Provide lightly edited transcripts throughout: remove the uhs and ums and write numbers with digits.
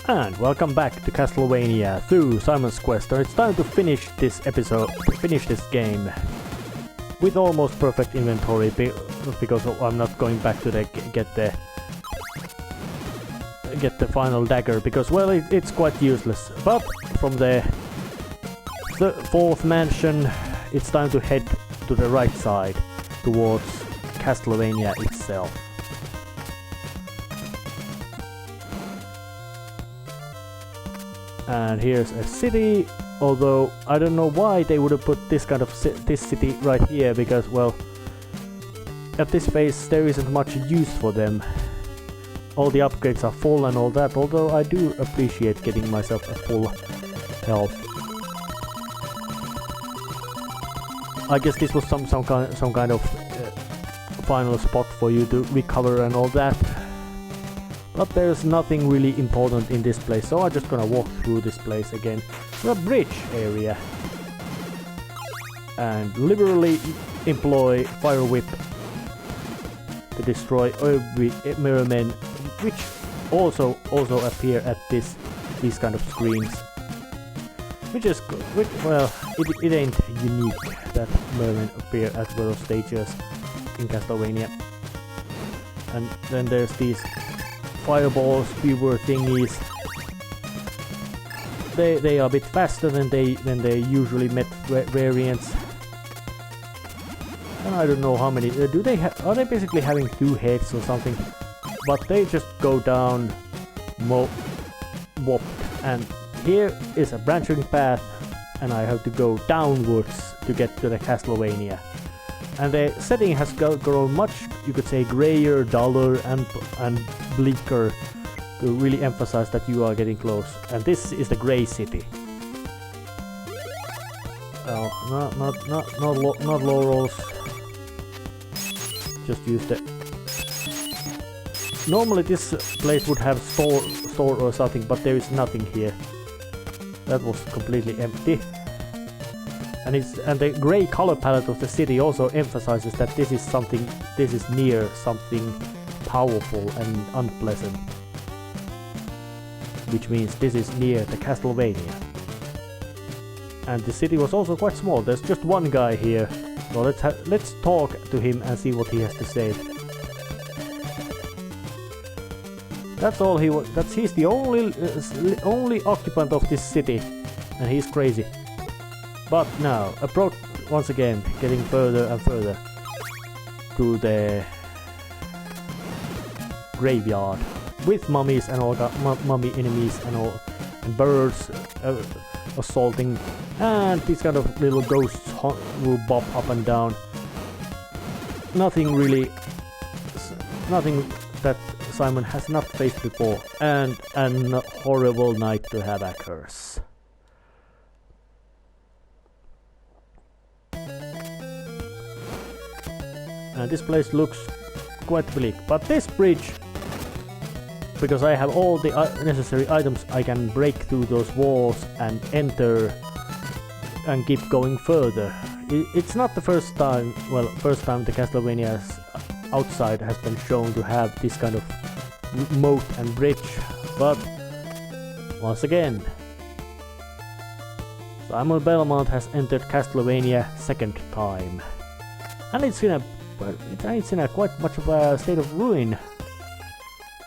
And welcome back to Castlevania through Simon's Quest. And it's time to finish this episode, finish this game with almost perfect inventory because I'm not going back to get the final dagger because, well, it's quite useless. But from the fourth mansion, it's time to head to the right side towards Castlevania itself. And here's a city, although I don't know why they would have put this kind of this city right here, because, well, at this phase there isn't much use for them. All the upgrades are full and all that, although I do appreciate getting myself a full health. I guess this was some kind of final spot for you to recover and all that. But there's nothing really important in this place, so I'm just gonna walk through this place again. The bridge area. And liberally employ Fire Whip to destroy every mirror men, which also appear at these kind of screens. Which is good. Well, it ain't unique that mermen appear at various stages in Castlevania. And then there's these fireballs, spewer thingies. They are a bit faster than they usually met variants. And I don't know how many. Are they basically having two heads or something? But they just go down, whopped. And here is a branching path, and I have to go downwards to get to the Castlevania. And the setting has grown much, you could say, grayer, duller, and bleaker to really emphasize that you are getting close. And this is the Grey City. Oh, not laurels. Just use the. Normally this place would have store or something, but there is nothing here. That was completely empty. And the grey color palette of the city also emphasizes that this is near something powerful and unpleasant. Which means this is near the Castlevania. And the city was also quite small. There's just one guy here. So let's talk to him and see what he has to say. That's all he was. He's the only occupant of this city, and he's crazy. But now, approach once again, getting further and further to the graveyard with mummies and all mummy enemies and all, and birds assaulting, and these kind of little ghosts will bob up and down. Nothing that Simon has not faced before, and a horrible night to have a curse. And this place looks quite bleak, but this bridge, because I have all the necessary items, I can break through those walls and enter and keep going further. It's not the first time the Castlevania's outside has been shown to have this kind of moat and bridge, but once again, Simon Belmont has entered Castlevania second time, and it's in a quite much of a state of ruin.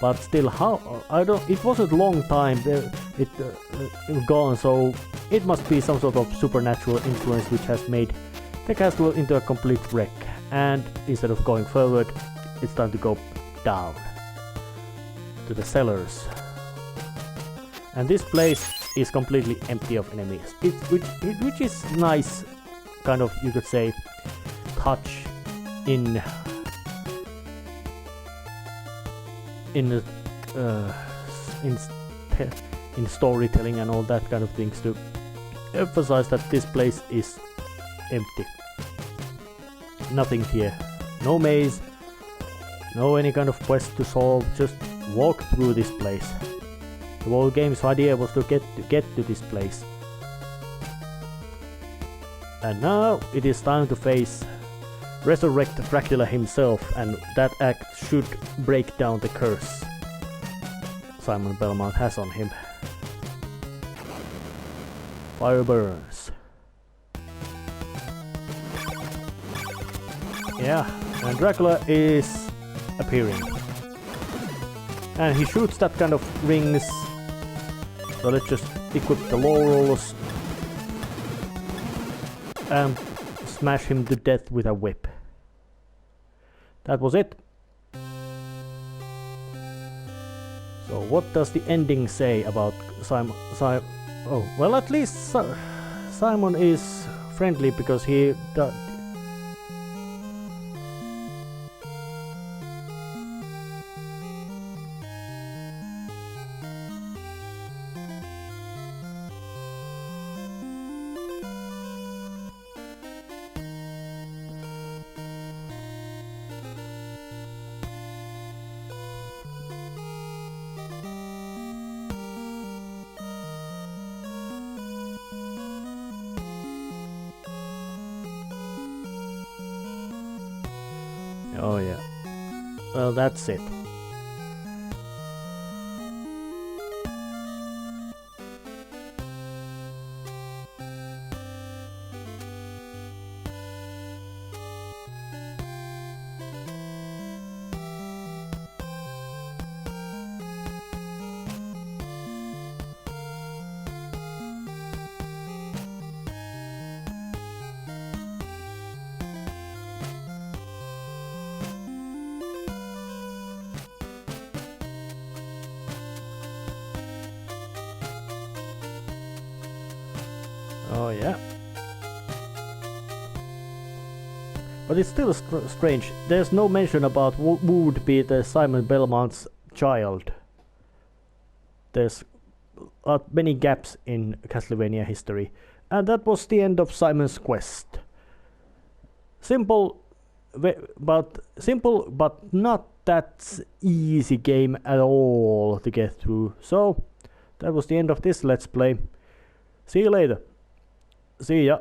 But still, it wasn't a long time it gone, so it must be some sort of supernatural influence which has made the castle into a complete wreck. And instead of going forward, it's time to go down to the cellars. And this place is completely empty of enemies, which is nice, kind of, you could say, touch in storytelling and all that kind of things, to emphasize that this place is empty. Nothing here. No maze. No any kind of quest to solve. Just walk through this place. The whole game's idea was to get to this place. And now it is time to face resurrect Dracula himself, and that act should break down the curse. Simon Belmont has on him. Fire burns. Yeah, and Dracula is appearing. And he shoots that kind of rings. So let's just equip the laurels and smash him to death with a whip. That was it. So what does the ending say about Simon? Oh, well, at least Simon is friendly because he Oh yeah. Well, that's it. Oh yeah. But it's still strange. There's no mention about who would be the Simon Belmont's child. There's many gaps in Castlevania history. And that was the end of Simon's quest. Simple but not that easy game at all to get through. So that was the end of this Let's Play. See you later. See ya.